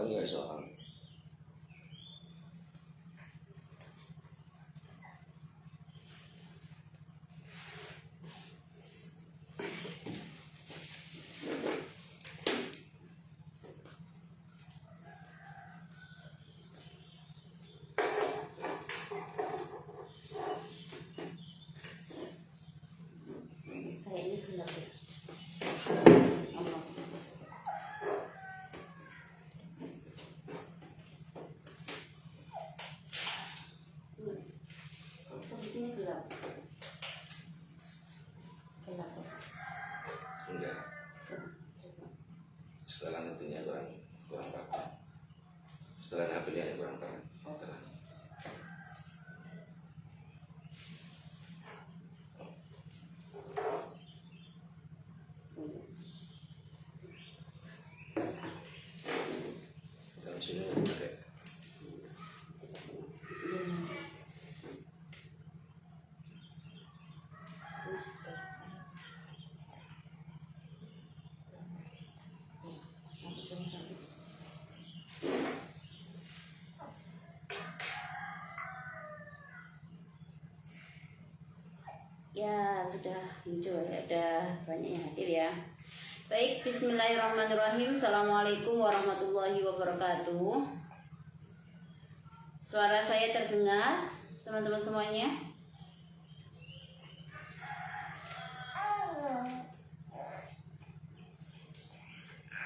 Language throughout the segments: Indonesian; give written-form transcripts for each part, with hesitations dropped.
Kan nggak soal. Kayaknya gelap ya. Ini gelap. Gelap ya. Enggak. Setelah itunya kurang pakai. Setelah HP-nya kurang pakai. Terang. Dalam sini pakai. Ya sudah muncul ya, ada banyak yang hadir ya. Baik, bismillahirrahmanirrahim. Assalamualaikum warahmatullahi wabarakatuh. Suara saya terdengar teman-teman semuanya?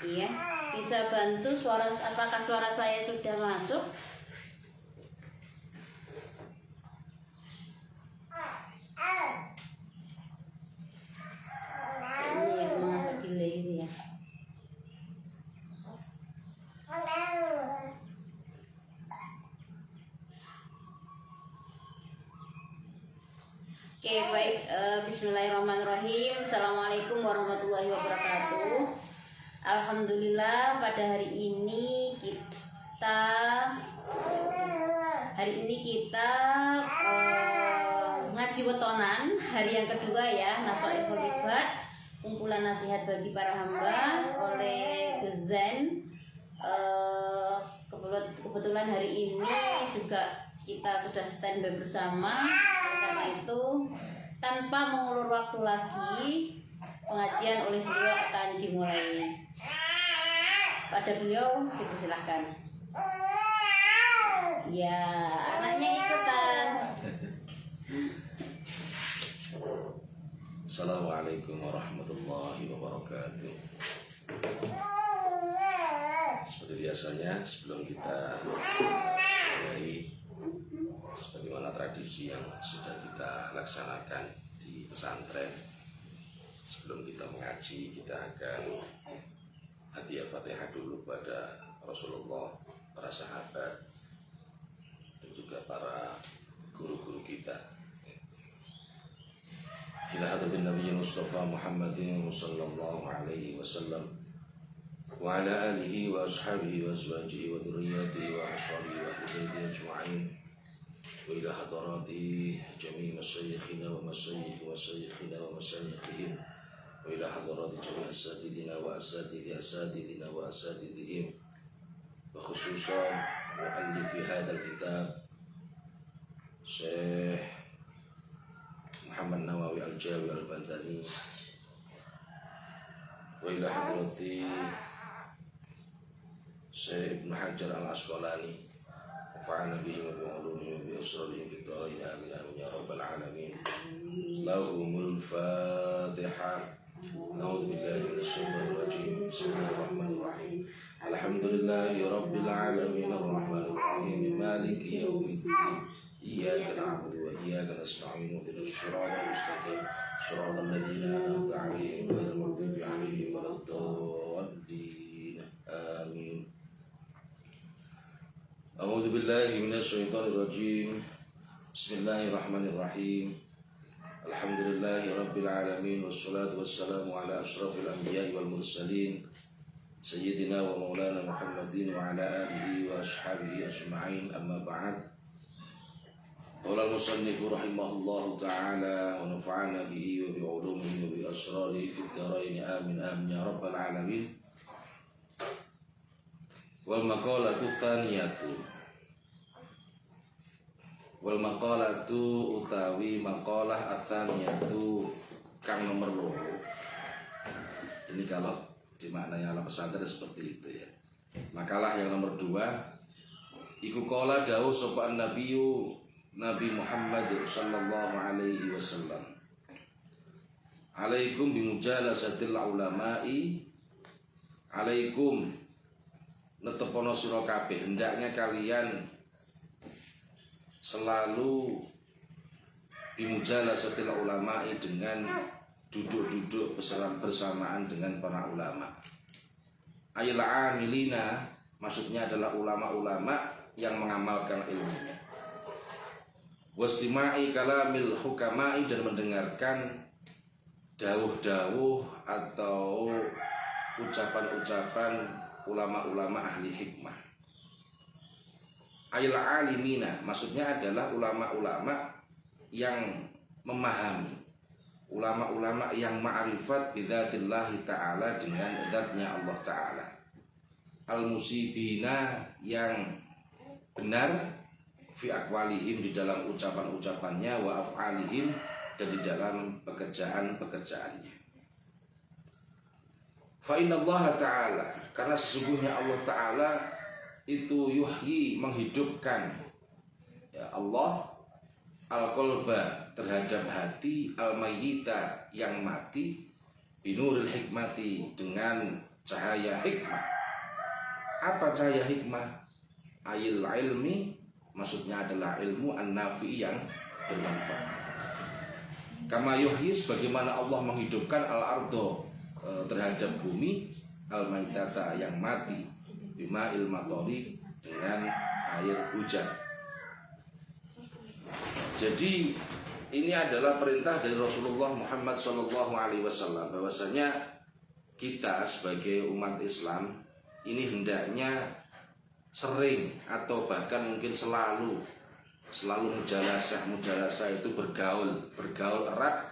Iya, bisa bantu apakah suara saya sudah masuk? Ini yang mengapa delay itu ya. Oke, baik. Bismillahirrahmanirrahim. Assalamualaikum warahmatullahi wabarakatuh. Alhamdulillah pada hari ini kita ngaji wetonan hari yang kedua ya, Nasoihul Ibad, kumpulan nasihat bagi para hamba oleh Gus Zain. Kebetulan hari ini juga kita sudah standby bersama. Karena itu tanpa mengulur waktu lagi, pengajian oleh beliau akan dimulai. Pada beliau dipersilahkan. Ya, anaknya ikutan. Assalamualaikum warahmatullahi wabarakatuh. Seperti biasanya, sebelum kita mulai, sebagaimana tradisi yang sudah kita laksanakan di pesantren, sebelum kita mengaji, kita akan hadiah Fatihah dulu pada Rasulullah, para sahabat, dan juga para guru-guru kita. Ila hadratin Nabi Mustafa Muhammadin sallallahu alaihi wasallam wa ala alihi wa ashabihi wa azwajihi wa dhurriyyatihi wa ashabihi wa ahli baitihi ajma'in wa ila hadrati jami' masyayikhina wa masyayikhina wa masyayikhihim wa ila hadrati jami' asatidina wa asatidina wa asatidihim wa khususan muallifi hadzal kitab Syekh Muhammad Nawawi Al-Jawi Al-Bandani wa ila hadrati Syekh Ibn Hajar Al-Asqalani wafa'ana bihi wa bi'ulumihim wa bi'usralihim fi dharain amin amin ya rabbal alamin. Lahumul Fatiha. A'udzu billahi minasy syaithanir rajim. Bismillahirrahmanirrahim. Alhamdulillahi rabbil alamin arrahmanir rahim maliki yaumiddin. إياك نعبد وإياك نستعين اهدنا الصراط المستقيم صراط الذين أنعمت عليهم غير المغضوب عليهم ولا الضالين آمين. أعوذ بالله من الشيطان الرجيم. بسم الله الرحمن الرحيم. الحمد لله رب العالمين والصلاة والسلام على أشرف الأنبياء والمرسلين سيدنا ومولانا محمد وعلى آله وأصحابه أجمعين. أما بعد. قال المصنف رحمه الله تعالى ونفعنا به وبعلومه وبأسراره في الدارين آمين آمين يا رب العالمين. Wal maqalatu tsaniyatu. Wal maqalatu utawi maqalah atsaniyatu kang nomor loro. Ini kalau dimaknai ala pesantren seperti itu ya. Makalah yang nomor 2, iku qala dawuh sapa Nabiyu Nabi Muhammad sallallahu alaihi wasallam. Alaikum bimujalasatil ulama'i. Alaikum netepono sira kabeh, hendaknya kalian selalu bimujalasatil ulama'i, dengan duduk-duduk bersamaan dengan para ulama. Ayil amilina, maksudnya adalah ulama-ulama yang mengamalkan ilmunya. Wastimai kalamil hukama'i, dan mendengarkan dawuh-dawuh atau ucapan-ucapan ulama-ulama ahli hikmah. Ayil alimina, maksudnya adalah ulama-ulama yang memahami, ulama-ulama yang ma'rifat bidzatillahi ta'ala, dengan zatnya Allah ta'ala. Al-musibina, yang benar fi aqwalihim, di dalam ucapan-ucapannya, wa af'alihim, dan di dalam pekerjaan-pekerjaannya. Fa innallaha ta'ala, karena sesungguhnya Allah ta'ala itu yuhyi, menghidupkan, ya Allah, al-qalba, terhadap hati, al-mayyita, yang mati, binuril hikmati, dengan cahaya hikmah. Apa cahaya hikmah? Ayil ilmi, maksudnya adalah ilmu an-nafi, yang bermanfaat. Kama yuhyi, sebagaimana Allah menghidupkan al-ardo, terhadap bumi, al-mayyitata, yang mati, bima ilmatori, dengan air hujan. Jadi ini adalah perintah dari Rasulullah Muhammad SAW, bahwasanya kita sebagai umat Islam ini hendaknya sering atau bahkan mungkin selalu mujalasah itu bergaul erat.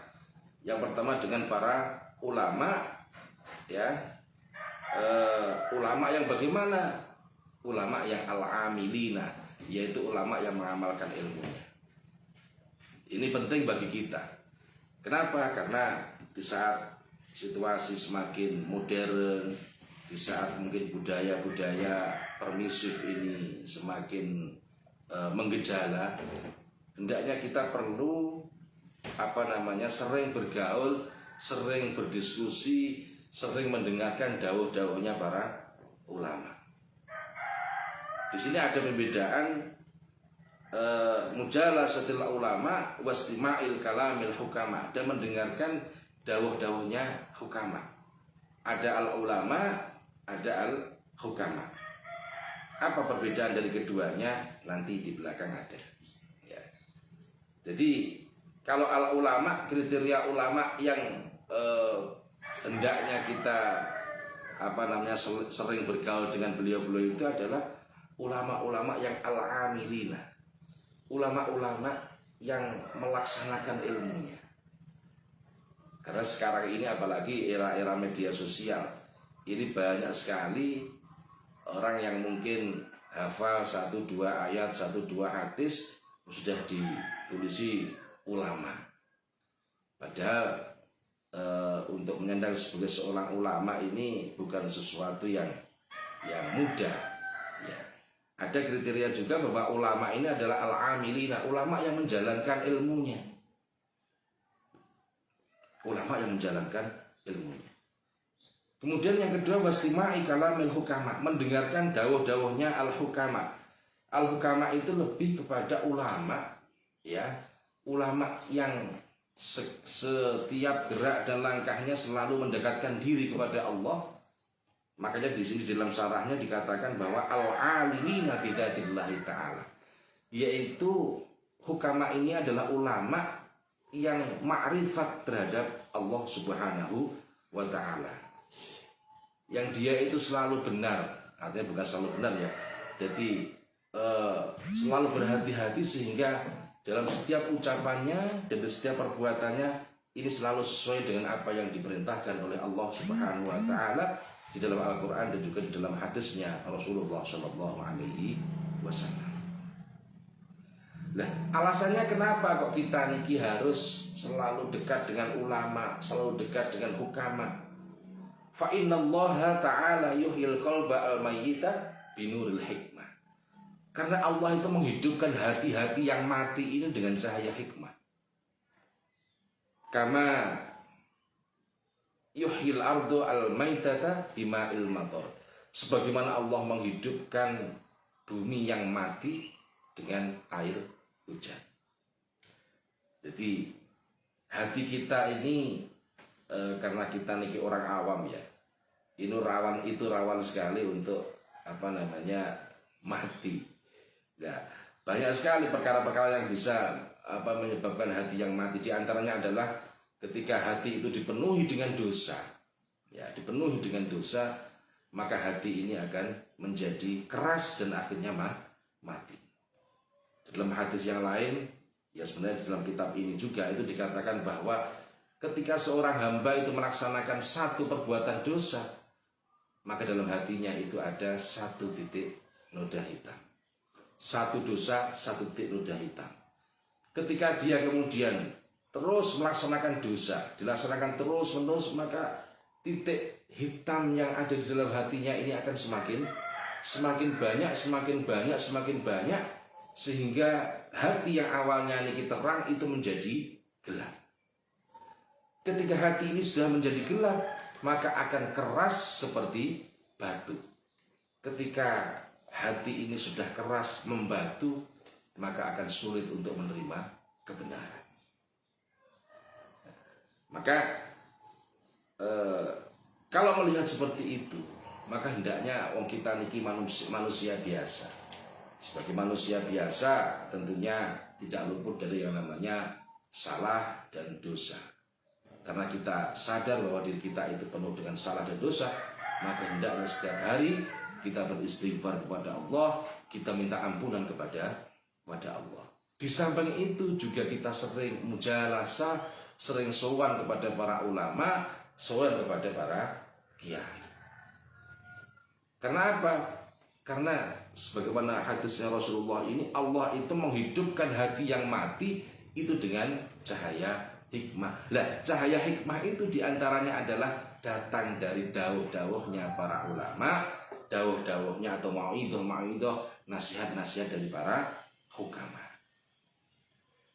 Yang pertama dengan para ulama, ya, ulama yang bagaimana? Ulama yang al-amilina, yaitu ulama yang mengamalkan ilmunya. Ini penting bagi kita. Kenapa? Karena di saat situasi semakin modern, di saat mungkin budaya-budaya permisif ini semakin menggejala, hendaknya kita perlu sering bergaul, sering berdiskusi, sering mendengarkan dawuh-dawuhnya para ulama. Di sini ada pembedaan mujalasatil ulama wastima'il kalamil hukama, dan mendengarkan dawuh-dawuhnya hukama. Ada al-ulama, ada al-hukama. Apa perbedaan dari keduanya? Nanti di belakang ada. Ya. Jadi kalau al-ulama, kriteria ulama yang hendaknya kita sering bergaul dengan beliau-beliau itu adalah ulama-ulama yang al-amilina, ulama-ulama yang melaksanakan ilmunya. Karena sekarang ini apalagi era-era media sosial, ini banyak sekali orang yang mungkin hafal 1-2 ayat, 1-2 hadis sudah ditulisi ulama. Padahal untuk menyandang sebagai seorang ulama ini bukan sesuatu yang mudah. Ya. Ada kriteria juga bahwa ulama ini adalah al-amilina, ulama yang menjalankan ilmunya. Ulama yang menjalankan ilmunya. Kemudian yang kedua, wastima'i kalamil hukama, mendengarkan dawuh-dawuhnya al-hukama. Al-hukama itu lebih kepada ulama, ya, ulama yang setiap gerak dan langkahnya selalu mendekatkan diri kepada Allah. Makanya di sini dalam syarahnya dikatakan bahwa al-alimina bidzatillahi ta'ala, yaitu hukama ini adalah ulama yang ma'rifat terhadap Allah Subhanahu wa ta'ala, yang dia itu selalu benar. Artinya bukan selalu benar ya, jadi selalu berhati-hati sehingga dalam setiap ucapannya dan setiap perbuatannya ini selalu sesuai dengan apa yang diperintahkan oleh Allah Subhanahu wa ta'ala, di dalam Al-Quran dan juga di dalam hadisnya Rasulullah Shallallahu Alaihi Wasallam. Nah, alasannya kenapa kok kita niki harus selalu dekat dengan ulama, selalu dekat dengan hukama? Fa innallaha ta'ala yuhyil qalba al-mayyita binuril hikmah. Karena Allah itu menghidupkan hati-hati yang mati ini dengan cahaya hikmah. Kama yuhyil ardu al-maitata bima'il matar. Sebagaimana Allah menghidupkan bumi yang mati dengan air hujan. Jadi hati kita ini karena kita niki orang awam ya, ini rawan sekali untuk mati. Ya, banyak sekali perkara-perkara yang bisa menyebabkan hati yang mati. Di antaranya adalah ketika hati itu dipenuhi dengan dosa. Ya, dipenuhi dengan dosa, maka hati ini akan menjadi keras dan akhirnya mati. Dalam hadis yang lain, ya sebenarnya dalam kitab ini juga itu dikatakan bahwa ketika seorang hamba itu melaksanakan satu perbuatan dosa, maka dalam hatinya itu ada satu titik noda hitam. Satu dosa, satu titik noda hitam. Ketika dia kemudian terus melaksanakan dosa, dilaksanakan terus menerus, maka titik hitam yang ada di dalam hatinya ini akan semakin banyak, sehingga hati yang awalnya ini terang itu menjadi gelap. Ketika hati ini sudah menjadi gelap, maka akan keras seperti batu. Ketika hati ini sudah keras membatu, maka akan sulit untuk menerima kebenaran. Maka kalau melihat seperti itu, maka hendaknya kita niki manusia biasa. Sebagai manusia biasa tentunya tidak luput dari yang namanya salah dan dosa. Karena kita sadar bahwa diri kita itu penuh dengan salah dan dosa, maka hendaknya setiap hari kita beristighfar kepada Allah, kita minta ampunan kepada Allah. Di samping itu juga kita sering mujalasah, sering sowan kepada para ulama, sowan kepada para kiai. Karena apa? Karena sebagaimana hadisnya Rasulullah ini, Allah itu menghidupkan hati yang mati itu dengan cahaya hikmah. Lah, cahaya hikmah itu diantaranya adalah datang dari dawuh-dawuhnya para ulama, dawuh-dawuhnya atau mau'idhah, nasihat-nasihat dari para hukama.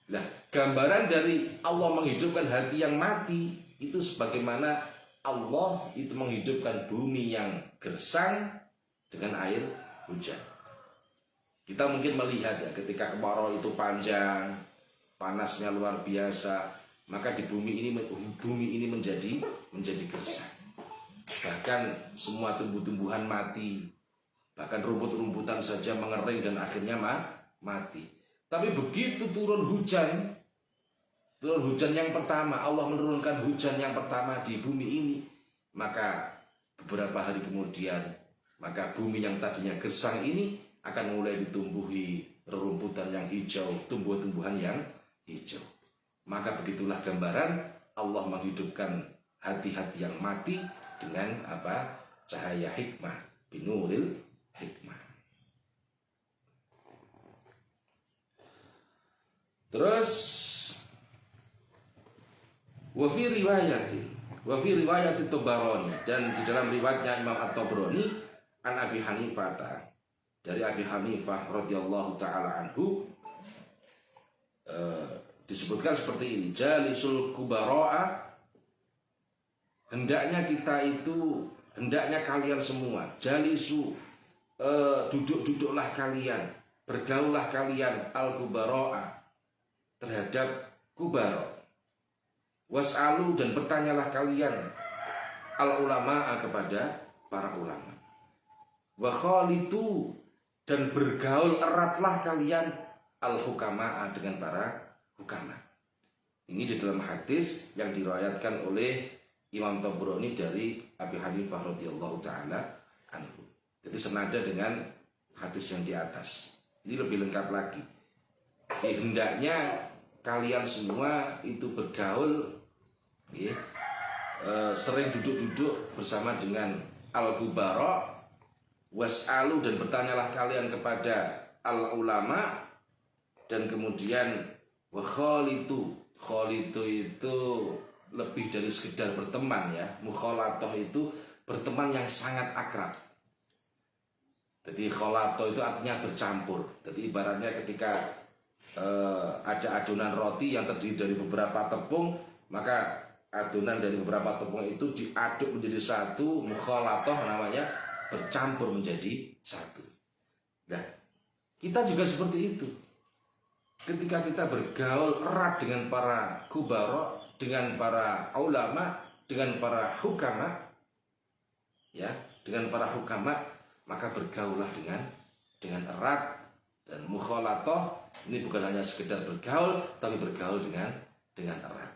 Lah, gambaran dari Allah menghidupkan hati yang mati itu sebagaimana Allah itu menghidupkan bumi yang gersang dengan air hujan. Kita mungkin melihat ya, ketika kemarau itu panjang, panasnya luar biasa, maka di bumi ini menjadi gersang. Bahkan semua tumbuh-tumbuhan mati, bahkan rumput-rumputan saja mengering dan akhirnya mati. Tapi begitu turun hujan yang pertama, Allah menurunkan hujan yang pertama di bumi ini, maka beberapa hari kemudian, maka bumi yang tadinya gersang ini akan mulai ditumbuhi rerumputan yang hijau, tumbuh-tumbuhan yang hijau. Maka begitulah gambaran Allah menghidupkan hati-hati yang mati dengan cahaya hikmah, binuril hikmah. Terus wa fi riwayat Tabarani, dan di dalam riwayatnya Imam At-Tabrani an Abi Hanifah, dari Abi Hanifah radhiyallahu taala anhu, disebutkan seperti ini, jalisul kubara'a, hendaknya kalian semua, jalisu, duduklah kalian, bergaullah kalian al-kubara'a, terhadap kubara, was'alu, dan bertanyalah kalian al-ulama'a, kepada para ulama, wa khalitu, dan bergaul eratlah kalian al-hukama'a, dengan para hukama. Ini di dalam hadis yang diriwayatkan oleh Imam Tabrani dari Abi Hanifah radhiyallahu taala anhu. Jadi senada dengan hadis yang di atas. Ini lebih lengkap lagi. Hendaknya kalian semua itu bergaul, sering duduk-duduk bersama dengan al-kubara was'alu, dan bertanyalah kalian kepada al-ulama, dan kemudian wa khalitu. Khalitu itu lebih dari sekedar berteman ya. Mukhalatoh itu berteman yang sangat akrab. Jadi khalato itu artinya bercampur. Jadi ibaratnya ketika ada adonan roti yang terdiri dari beberapa tepung, maka adonan dari beberapa tepung itu diaduk menjadi satu, mukhalatoh namanya, bercampur menjadi satu. Nah, kita juga seperti itu. Ketika kita bergaul erat dengan para kubara, dengan para ulama, dengan para hukama, ya, dengan para hukama, maka bergaullah dengan erat. Dan mukhalatoh ini bukan hanya sekedar bergaul, tapi bergaul dengan erat.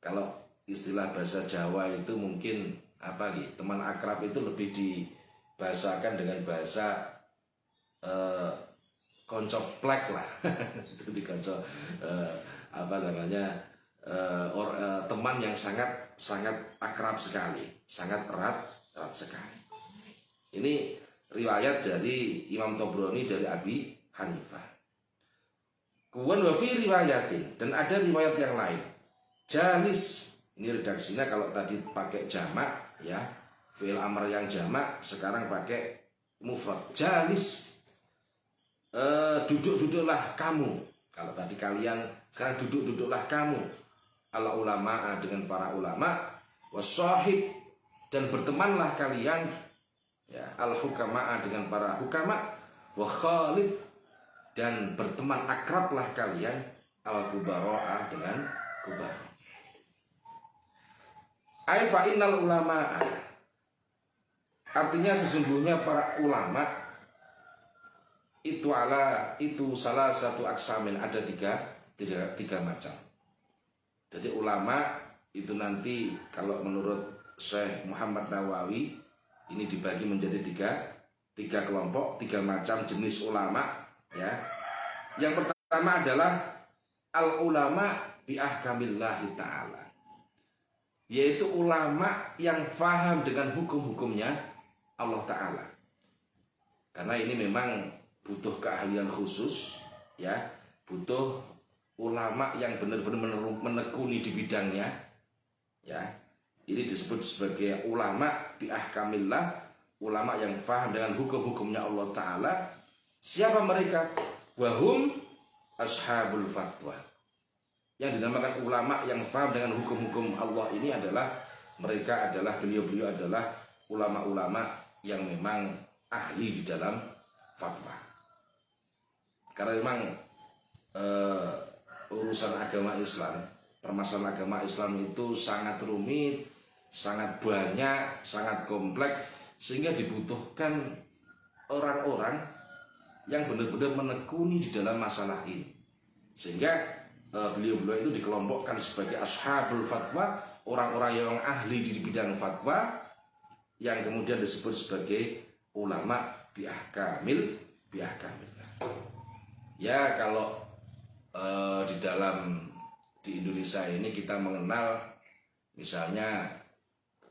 Kalau istilah bahasa Jawa itu mungkin apa gitu, teman akrab itu lebih dibahasakan dengan bahasa konco plek lah. Itu di konco apa namanya, teman yang sangat akrab sekali, sangat erat sekali. Ini riwayat dari Imam Tobroni dari Abi Hanifah. Kemudian wa fi riwayatin, dan ada riwayat yang lain. Jalis, ini redaksinya kalau tadi pakai jamak ya, fi'il amr yang jamak, sekarang pakai mufrad. Jalis, duduk-duduklah kamu. Kalau tadi kalian, sekarang duduk-duduklah kamu. Ala ulama, dengan para ulama. Wasahib, dan bertemanlah kalian ya, al-hukama'a, dengan para hukama. Wa khalid, dan berteman akrablah kalian al-kubara'a, dengan kubara. Ai fa innal ulama'a, artinya sesungguhnya para ulama itu salah satu aksamin, ada tiga macam. Jadi ulama itu nanti kalau menurut Syekh Muhammad Nawawi ini dibagi menjadi tiga kelompok, tiga macam jenis ulama ya. Yang pertama adalah al ulama bi ahkamillahi ta'ala, yaitu ulama yang faham dengan hukum-hukumnya Allah Ta'ala. Karena ini memang butuh keahlian khusus ya, butuh ulama yang benar-benar menekuni di bidangnya ya. Ini disebut sebagai ulama bi ahkamillah, ulama yang faham dengan hukum-hukumnya Allah Ta'ala. Siapa mereka? Wahum ashabul fatwa. Yang dinamakan ulama yang faham dengan hukum-hukum Allah ini adalah, mereka adalah, beliau-beliau adalah ulama-ulama yang memang ahli di dalam fatwa. Karena memang urusan agama Islam, permasalahan agama Islam itu sangat rumit, sangat banyak, sangat kompleks, sehingga dibutuhkan orang-orang yang benar-benar menekuni di dalam masalah ini. Sehingga beliau-beliau itu dikelompokkan sebagai ashabul fatwa, orang-orang yang ahli di bidang fatwa, yang kemudian disebut sebagai ulama biahkamil. Ya, kalau di Indonesia ini kita mengenal misalnya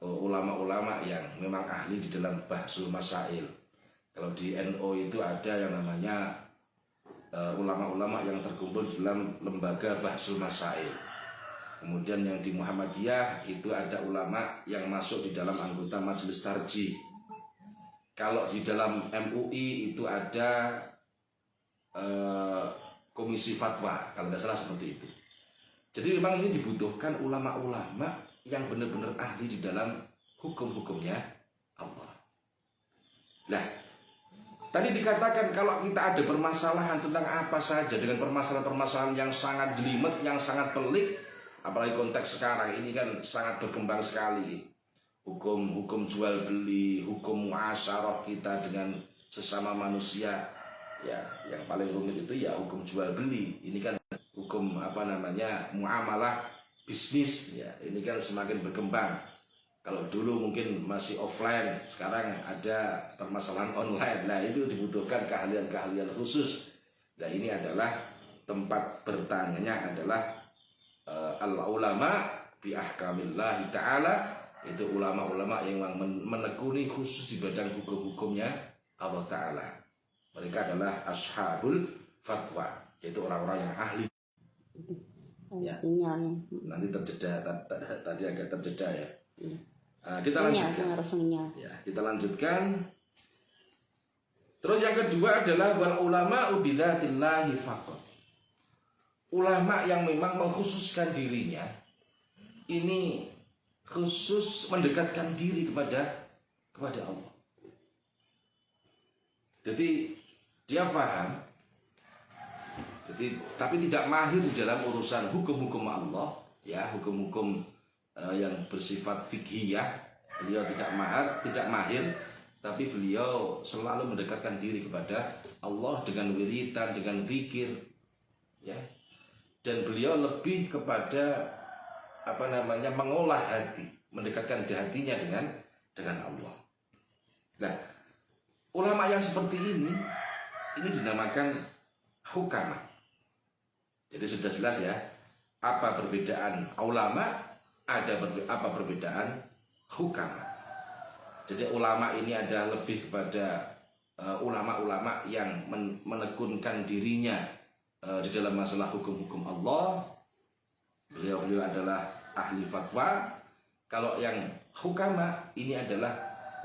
ulama-ulama yang memang ahli di dalam bahsul masail. Kalau di NU itu ada yang namanya ulama-ulama yang terkumpul di dalam lembaga bahsul masail. Kemudian yang di Muhammadiyah itu ada ulama yang masuk di dalam anggota majelis tarjih. Kalau di dalam MUI itu ada komisi fatwa, kalau nggak salah seperti itu. Jadi memang ini dibutuhkan ulama-ulama yang benar-benar ahli di dalam hukum-hukumnya Allah. Nah, tadi dikatakan kalau kita ada permasalahan tentang apa saja, dengan permasalahan-permasalahan yang sangat jelimet, yang sangat pelik, apalagi konteks sekarang ini kan sangat berkembang sekali. Hukum jual beli, hukum muasyarah kita dengan sesama manusia, ya, yang paling rumit itu ya hukum jual beli. Ini kan hukum apa namanya, muamalah bisnis, ya, ini kan semakin berkembang. Kalau dulu mungkin masih offline, sekarang ada permasalahan online. Nah, itu dibutuhkan keahlian-keahlian khusus. Nah, ini adalah tempat bertanyanya adalah al-ulama bi ahkamillahi ta'ala, Itu ulama-ulama yang menekuni khusus di bidang hukum-hukumnya Allah Ta'ala. Mereka adalah ashabul fatwa, yaitu orang-orang yang ahli. Ya. Sinyalnya. Nanti terjeda, tadi agak terjeda ya. Kita lanjutkan. Ya, kita lanjutkan. Terus yang kedua adalah wal ulama ubidatillahi faqat. Ulama yang memang mengkhususkan dirinya ini khusus mendekatkan diri kepada Allah. Jadi dia paham, tapi tidak mahir di dalam urusan hukum-hukum Allah, ya, hukum-hukum yang bersifat fikhiyah. Beliau tidak mahir, tapi beliau selalu mendekatkan diri kepada Allah dengan wiritan, dengan zikir, ya. Dan beliau lebih kepada mengolah hati, mendekatkan hatinya dengan Allah. Nah, ulama yang seperti ini dinamakan hukama. Jadi sudah jelas ya, apa perbedaan ulama, apa perbedaan hukama. Jadi ulama ini adalah lebih kepada ulama-ulama yang menekunkan dirinya di dalam masalah hukum-hukum Allah. Beliau adalah ahli fatwa. Kalau yang hukama ini adalah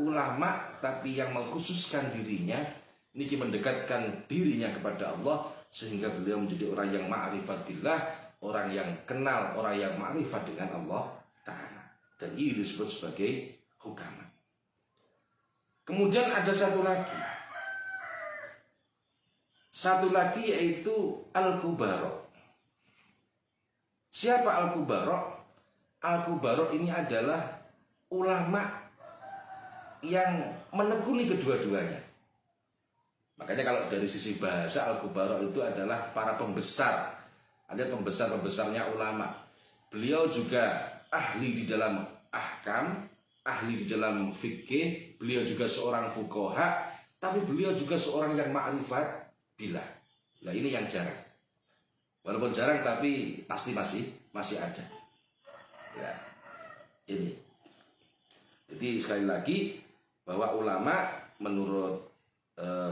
ulama tapi yang mengkhususkan dirinya, niki mendekatkan dirinya kepada Allah, sehingga beliau menjadi orang yang ma'rifat billah, orang yang kenal, orang yang ma'rifat dengan Allah Ta'ala. Dan ini disebut sebagai hukama. Kemudian ada satu lagi yaitu al-kubaro. Siapa al-kubaro? Al-kubaro ini adalah ulama yang menekuni kedua-duanya. Makanya kalau dari sisi bahasa al-kubaro itu adalah para pembesar. Ada pembesar-pembesarnya ulama. Beliau juga ahli di dalam ahkam, ahli di dalam fikih. Beliau juga seorang fuqaha, tapi beliau juga seorang yang ma'rifat billah. Nah, ini yang jarang. Walaupun jarang tapi pasti masih ada. Ya, ini. Jadi sekali lagi bahwa ulama menurut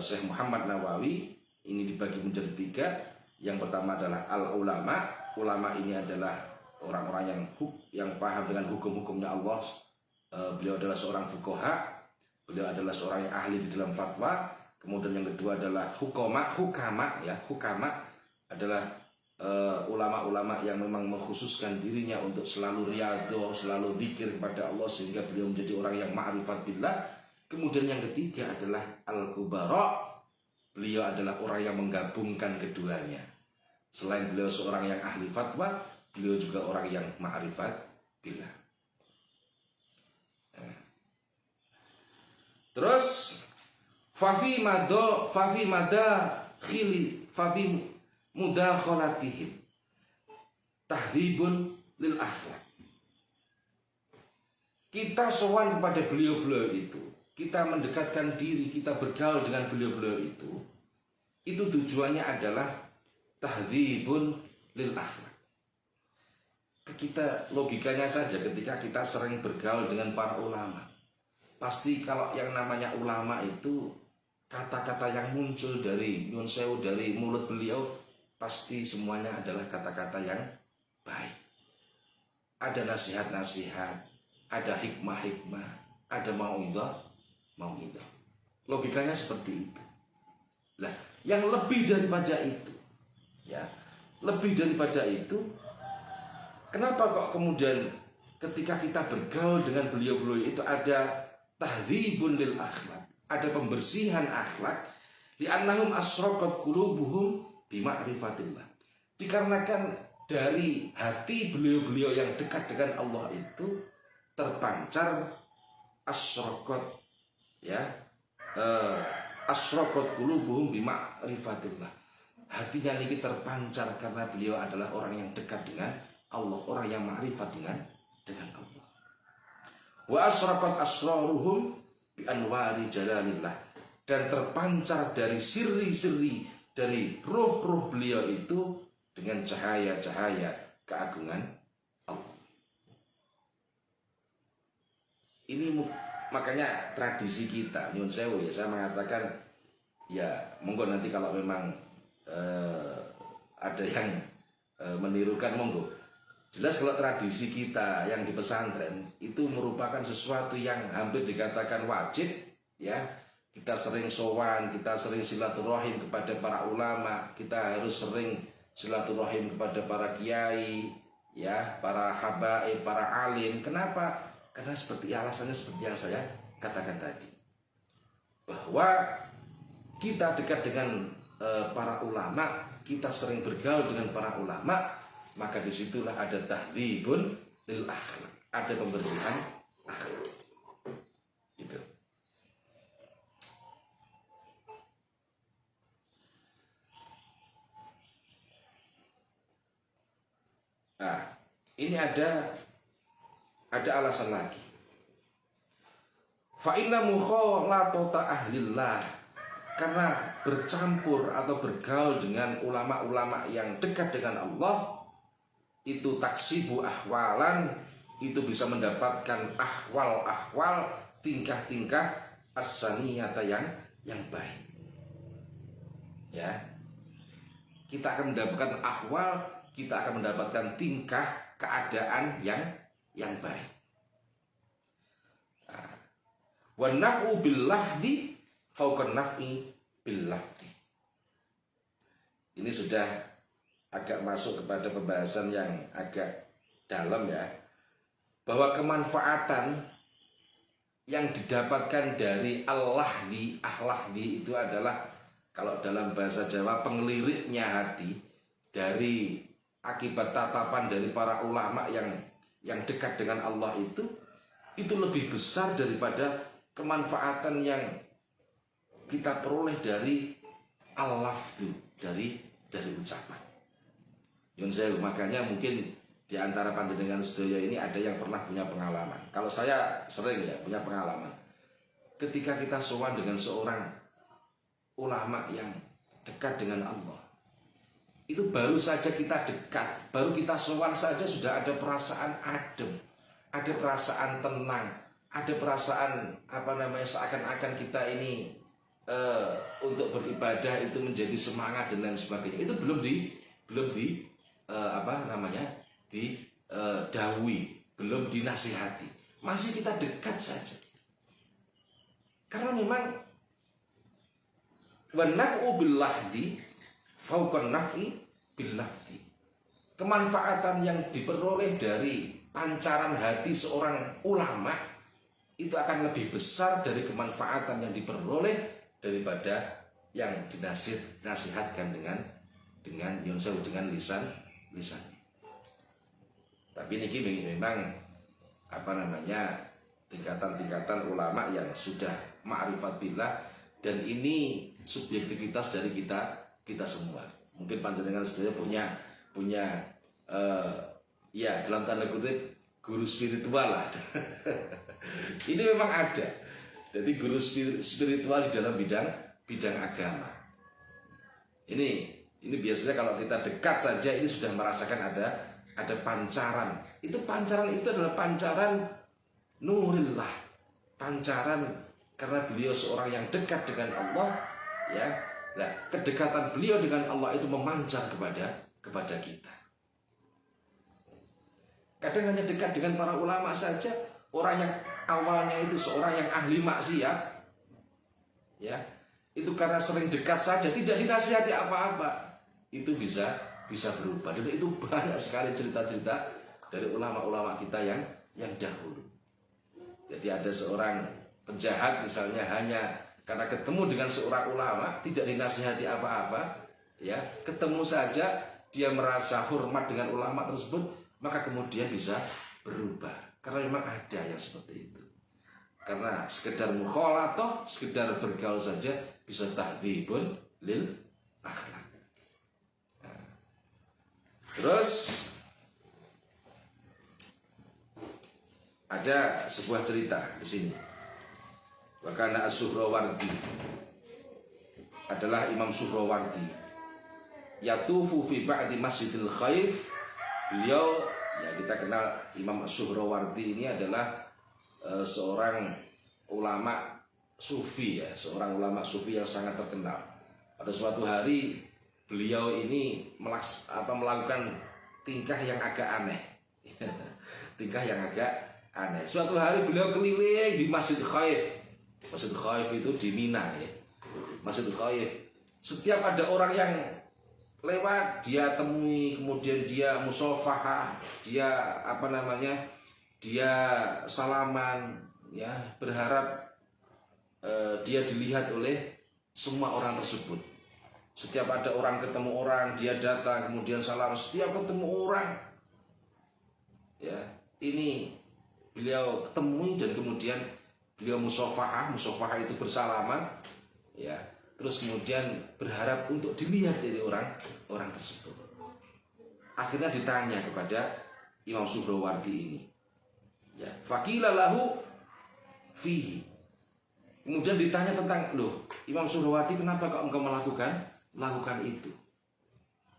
Syekh Muhammad Nawawi ini dibagi menjadi 3. Yang pertama adalah al-ulama. Ulama ini adalah orang-orang yang paham dengan hukum-hukumnya Allah. Beliau adalah seorang fuqaha. Beliau adalah seorang yang ahli di dalam fatwa. Kemudian yang kedua adalah hukama adalah ulama-ulama yang memang mengkhususkan dirinya untuk selalu riyadhah, selalu zikir kepada Allah, sehingga beliau menjadi orang yang ma'rifat billah. Kemudian yang ketiga adalah al-kubara. Beliau adalah orang yang menggabungkan keduanya. Selain beliau seorang yang ahli fatwa, beliau juga orang yang ma'rifat billah. Terus fafi mudakhalatihim tahdhibun lil akhlak. Kita sowan kepada beliau-beliau itu, kita mendekatkan diri, kita bergaul dengan beliau-beliau itu tujuannya adalah tahdhibun lil akhlak. Kita logikanya saja, ketika kita sering bergaul dengan para ulama, pasti kalau yang namanya ulama itu kata-kata yang muncul dari mulut beliau pasti semuanya adalah kata-kata yang baik. Ada nasihat-nasihat, ada hikmah-hikmah, ada mau'idhah. Logikanya seperti itu. Lah, yang lebih daripada itu, ya, kenapa kok kemudian ketika kita bergaul dengan beliau-beliau itu ada tahdhibun lil akhlak, ada pembersihan akhlak, li'annahum asraqat qulubuhum bima'rifatillah. Dikarenakan dari hati beliau-beliau yang dekat dengan Allah itu terpancar asraqat, ya, asraqat qulubuhum bima'rifatillah. Hatinya ini terpancar karena beliau adalah orang yang dekat dengan Allah, orang yang ma'rifat dengan Allah. Wa asraqat asraruhum bi anwari jalalillah, dan terpancar dari siri-siri dari ruh-ruh beliau itu dengan cahaya-cahaya keagungan Allah. makanya tradisi kita, nyun sewu ya, saya mengatakan ya monggo nanti kalau memang ada yang menirukan monggo. Jelas kalau tradisi kita yang di pesantren itu merupakan sesuatu yang hampir dikatakan wajib ya. Kita sering sowan, kita sering silaturahim kepada para ulama, kita harus sering silaturahim kepada para kiai, ya, para habaib, para alim. Kenapa? Karena alasannya seperti yang saya katakan tadi. Bahwa kita dekat dengan para ulama, kita sering bergaul dengan para ulama, maka disitulah ada tahdzibun lil akhlak, ada pembersihan akhlak. Gitu. Nah, ini ada alasan lagi. Fa inna mukhalatata ahlillah, karena bercampur atau bergaul dengan ulama-ulama yang dekat dengan Allah itu taksibu ahwalan, itu bisa mendapatkan ahwal-ahwal, tingkah-tingkah as-saniyata yang baik. Ya. Kita akan mendapatkan ahwal, kita akan mendapatkan tingkah keadaan yang baik. Wa naf'u bil lahdi fauqa naf'i bil lahdi. Ini sudah agak masuk kepada pembahasan yang agak dalam ya. Bahwa kemanfaatan yang didapatkan dari al-lahdi, ah-lahdi itu adalah kalau dalam bahasa Jawa pengeliriknya hati dari akibat tatapan dari para ulama yang dekat dengan Allah itu lebih besar daripada kemanfaatan yang kita peroleh dari al-lafdu, dari ucapan. Yun sewu, makanya mungkin di antara panjenengan sedaya ini ada yang pernah punya pengalaman. Kalau saya sering ya punya pengalaman. Ketika kita sowan dengan seorang ulama yang dekat dengan Allah, itu baru saja kita dekat, baru kita sowan saja sudah ada perasaan adem, ada perasaan tenang, ada perasaan seakan-akan kita ini untuk beribadah itu menjadi semangat dan lain sebagainya. Itu belum didawi, belum dinasihati, masih kita dekat saja. Karena memang wa naf'u bil lahdi fauqa naf'i bil lahdi. Kemanfaatan yang diperoleh dari pancaran hati seorang ulama itu akan lebih besar dari kemanfaatan yang diperoleh daripada yang dinasihatkan dengan yonsau, dengan lisan. Tapi ini memang tingkatan-tingkatan ulama yang sudah ma'rifat billah, dan ini subjektivitas dari kita semua. Mungkin panjenengan sedaya punya ya dalam tanda kutip guru spiritual lah. Ini memang ada. Jadi guru spiritual di dalam bidang agama. Ini biasanya kalau kita dekat saja ini sudah merasakan ada pancaran. Pancaran itu adalah pancaran nurillah. Pancaran karena beliau seorang yang dekat dengan Allah, ya. Nah, kedekatan beliau dengan Allah itu memancar kepada kita. Kadang hanya dekat dengan para ulama saja, orang yang awalnya itu seorang yang ahli maksiat, ya, itu karena sering dekat saja, tidak dinasihati apa-apa, itu bisa berubah. Dan itu banyak sekali cerita-cerita dari ulama-ulama kita yang dahulu. Jadi ada seorang penjahat misalnya, hanya karena ketemu dengan seorang ulama, tidak dinasihati apa-apa, ya, ketemu saja dia merasa hormat dengan ulama tersebut, maka kemudian bisa berubah. Karena memang ada yang seperti itu. Karena sekedar mukhalatoh, sekedar bergaul saja bisa tahdzibun lil akhlak. Nah. Terus ada sebuah cerita di sini. Wakana As-Suhrawardi adalah Imam Suhrawardi. Yatufu fi ba'di Masjidil Khaif. Beliau, ya kita kenal Imam As-Suhrawardi ini adalah seorang ulama sufi ya, seorang ulama sufi yang sangat terkenal. Pada suatu hari beliau ini melakukan tingkah yang agak aneh. Tingkah yang agak aneh. Suatu hari beliau keliling di Masjid Khaif. Masjid Khaif itu di Mina ya. Masjid Khaif. Setiap ada orang yang lewat dia temui, kemudian dia musafahah, dia dia salaman ya, berharap dia dilihat oleh semua orang tersebut. Setiap ada orang ketemu orang, dia datang kemudian salam. Setiap ketemu orang ya, ini beliau temui dan kemudian beliau musafahah itu bersalaman ya. Terus kemudian berharap untuk dilihat dari orang tersebut. Akhirnya ditanya kepada Imam Suhrawardi ini. Ya, faqila lahu fihi. Kemudian ditanya tentang, loh, Imam Suhrawardi, kenapa kok engkau melakukan itu?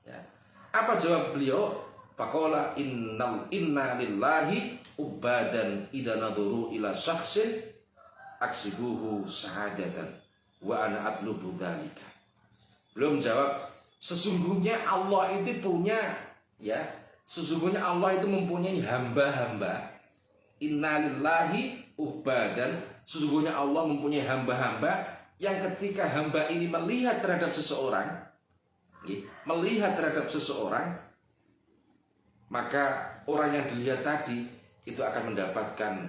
Ya. Apa jawab beliau? Faqala inna lillahi ubadan idza nadhuru ila syakhsin aksibuhu sa'adatan wa ana atlubu dzalika. Belum jawab, sesungguhnya Allah itu punya ya, sesungguhnya Allah itu mempunyai hamba-hamba. Innalillahi ubadan, sesungguhnya Allah mempunyai hamba-hamba yang ketika hamba ini melihat terhadap seseorang, maka orang yang dilihat tadi itu akan mendapatkan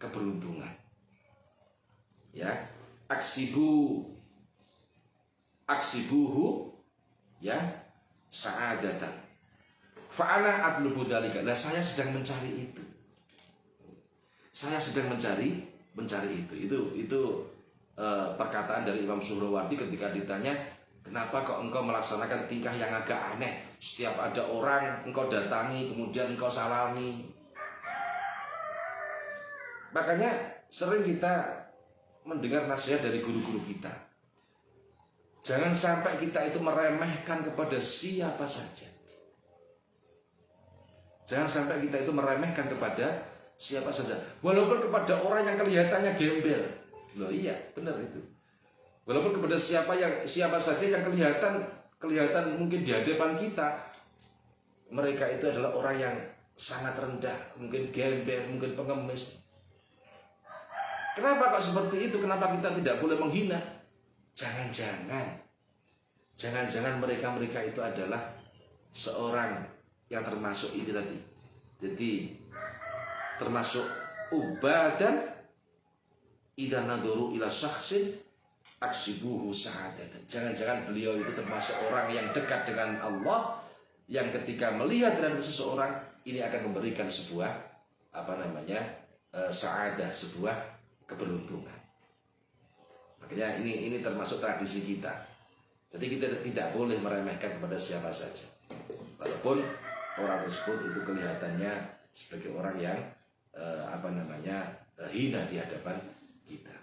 keberuntungan. Ya, aksibuhu ya sa'adatan. Fa'ana atlubu dzalika. Lah saya sedang mencari itu. Saya sedang mencari itu. Itu perkataan dari Imam Suhrawardi ketika ditanya, kenapa kok engkau melaksanakan tingkah yang agak aneh? Setiap ada orang engkau datangi, kemudian engkau salami. Makanya sering kita mendengar nasihat dari guru-guru kita. Jangan sampai kita itu meremehkan kepada siapa saja. Jangan sampai kita itu meremehkan kepada siapa saja. Walaupun kepada orang yang kelihatannya gembel. Loh iya, benar itu. Walaupun kepada siapa saja yang kelihatan mungkin di hadapan kita, mereka itu adalah orang yang sangat rendah, mungkin gembel, mungkin pengemis. Kenapa kok seperti itu? Kenapa kita tidak boleh menghina? Jangan-jangan mereka itu adalah seorang yang termasuk ini tadi. Jadi termasuk ubadan idza nadhuru ila syakhsin aksibuhu sa'adatan. Jangan-jangan beliau itu termasuk orang yang dekat dengan Allah, yang ketika melihat terhadap seseorang ini akan memberikan sebuah sa'adah, sebuah keberuntungan. Makanya ini termasuk tradisi kita. Jadi kita tidak boleh meremehkan kepada siapa saja, walaupun orang tersebut itu kelihatannya sebagai orang yang hina di hadapan kita.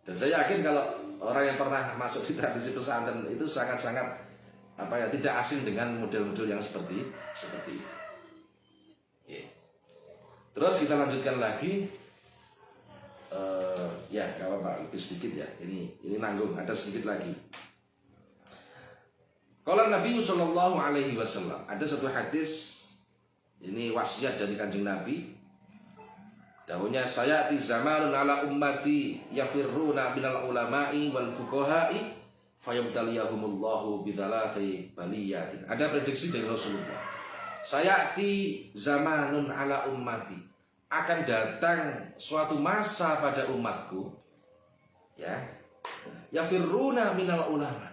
Dan saya yakin kalau orang yang pernah masuk di tradisi pesantren itu sangat-sangat tidak asing dengan model-model yang seperti itu. Yeah. Terus kita lanjutkan lagi. Gak apa-apa, lebih sedikit ya. Ini nanggung, ada sedikit lagi. Kalau Nabi Sallallahu Alaihi Wasallam, ada satu hadis, ini wasiat dari Kanjeng Nabi. Dahulunya saya di zamanun ala ummati yafirruna minal ulama'i wal fuqaha'i fayabtaliyahumullahu bidzalathi baliyatin. Ada prediksi dari Rasulullah. Saya di zamanun ala ummati, akan datang suatu masa pada umatku ya, yafirruna minal ulama,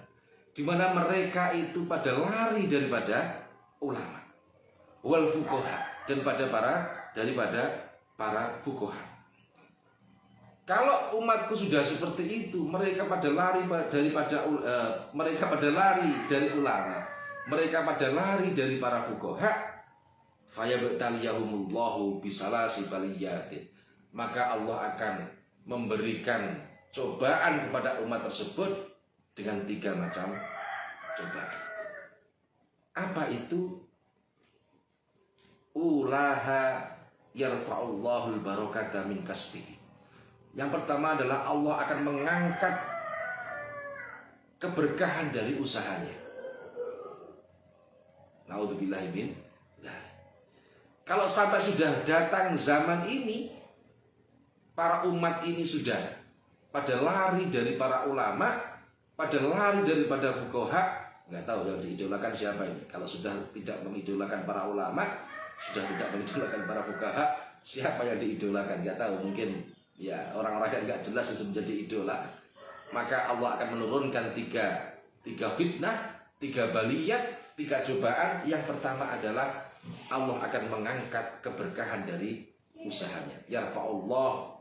di mana mereka itu pada lari daripada ulama, wal fuqaha, dan daripada para fuqaha. Kalau umatku sudah seperti itu, mereka pada lari dari ulama, mereka pada lari dari para fuqaha, fayabtaliyahumullahu bisalasi baliyatin, maka Allah akan memberikan cobaan kepada umat tersebut dengan 3 macam cobaan. Apa itu? Ulaha yarfa'ullahul barakata min kasbihi. Yang pertama adalah Allah akan mengangkat keberkahan dari usahanya. Naudzubillahi min dzalik. Kalau sampai sudah datang zaman ini, para umat ini sudah pada lari dari para ulama, pada lari daripada fuqaha, nggak tahu yang diidolakan siapa ini. Kalau sudah tidak mengidolakan para ulama, sudah tidak mengidolakan para fuqaha, siapa yang diidolakan? Nggak tahu, mungkin ya orang-orang yang nggak jelas bisa menjadi idola. Maka Allah akan menurunkan tiga fitnah, 3 baliyat, 3 cobaan. Yang pertama adalah Allah akan mengangkat keberkahan dari usahanya. Yarfa'ullah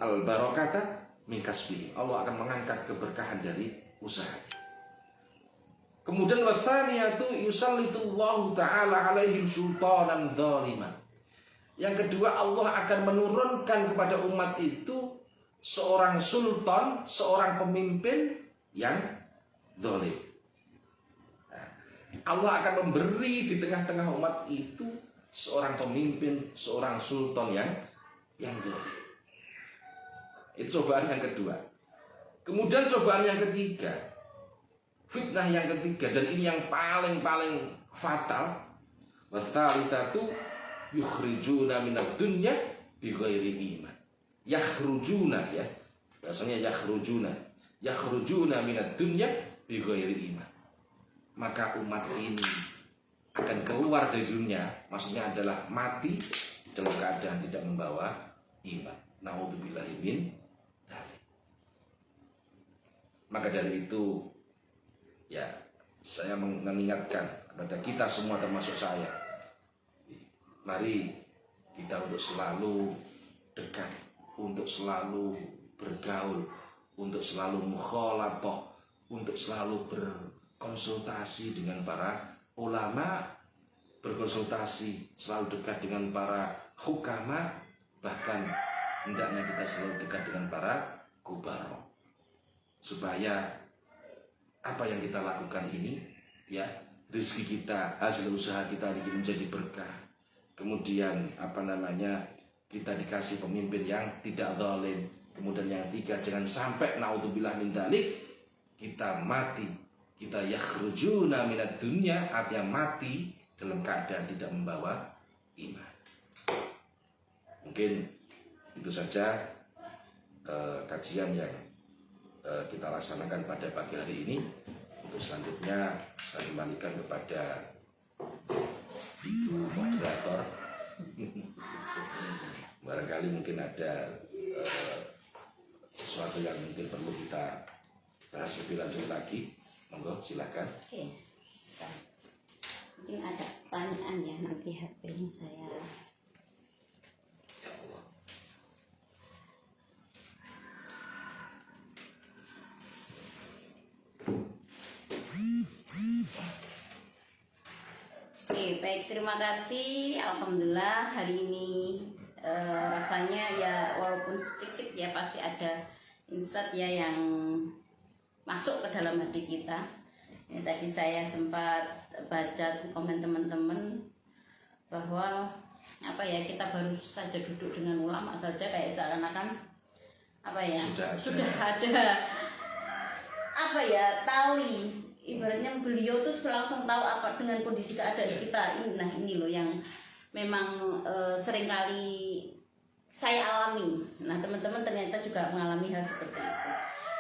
al-barakata min kasbihi. Allah akan mengangkat keberkahan dari usahanya. Kemudian wathaniyatu yusallitullahu ta'ala alaihim sultanan dzaliman. Yang kedua, Allah akan menurunkan kepada umat itu seorang sultan, seorang pemimpin yang zalim. Allah akan memberi di tengah-tengah umat itu seorang pemimpin, seorang sultan yang zalim. Itu cobaan yang kedua. Kemudian cobaan yang ketiga, fitnah yang ketiga, dan ini yang paling fatal. Wasalitsatu yukhrijuna minad dunya bighairi iman. Yakhrujuna, ya. Bahasanya yakhrujuna minad dunya bighairi iman. Maka umat ini akan keluar dari dunia, maksudnya adalah mati dalam keadaan tidak membawa iman. Naudzubillahi min dzalik. Maka dari itu, ya, saya mengingatkan kepada kita semua termasuk saya, mari kita untuk selalu dekat, untuk selalu bergaul, untuk selalu mukhalatah, untuk selalu berkonsultasi dengan para ulama, berkonsultasi selalu dekat dengan para hukama, bahkan hendaknya kita selalu dekat dengan para kubaro, supaya apa yang kita lakukan ini, ya, rezeki kita, hasil usaha kita ini menjadi berkah. Kemudian kita dikasih pemimpin yang tidak zalim. Kemudian yang 3, jangan sampai naudzubillah min dzalik kita mati, kita yakhrujuna minad dunya, artinya mati dalam keadaan tidak membawa iman. Mungkin itu saja kajian yang kita laksanakan pada pagi hari ini. Untuk selanjutnya saya kembalikan kepada moderator. Barangkali mungkin ada sesuatu yang mungkin perlu kita bahas lebih lanjut lagi. Monggo, silakan. Oke. Mungkin ada pertanyaan ya, nanti HP-nya saya. Ya Allah. Oke, baik, terima kasih. Alhamdulillah hari ini rasanya ya walaupun sedikit ya pasti ada insight ya yang masuk ke dalam hati kita. Ini tadi saya sempat baca komen teman-teman bahwa kita baru saja duduk dengan ulama saja kayak seakan-akan sudah ada tali, ibaratnya beliau tuh langsung tahu apa dengan kondisi keadaan kita ini. Nah, ini loh yang memang seringkali saya alami. Nah, teman-teman ternyata juga mengalami hal seperti itu.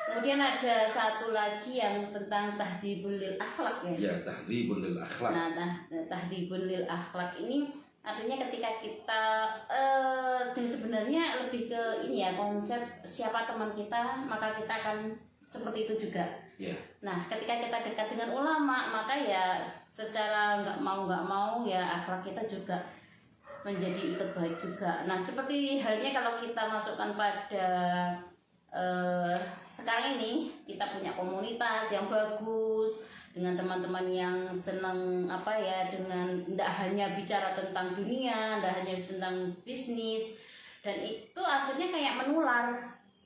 Kemudian ada satu lagi yang tentang tahdhibul lil akhlak ya. Ya, tahdhibul lil akhlak. Nah, tahdhibul lil akhlak ini artinya ketika kita dan sebenarnya lebih ke ini ya, konsep siapa teman kita maka kita akan seperti itu juga. Yeah. Nah, ketika kita dekat dengan ulama, maka ya secara nggak mau ya akhlak kita juga menjadi ikut baik juga. Nah, seperti halnya kalau kita masukkan pada sekarang ini kita punya komunitas yang bagus dengan teman-teman yang senang dengan tidak hanya bicara tentang dunia, tidak hanya tentang bisnis, dan itu akhirnya kayak menular.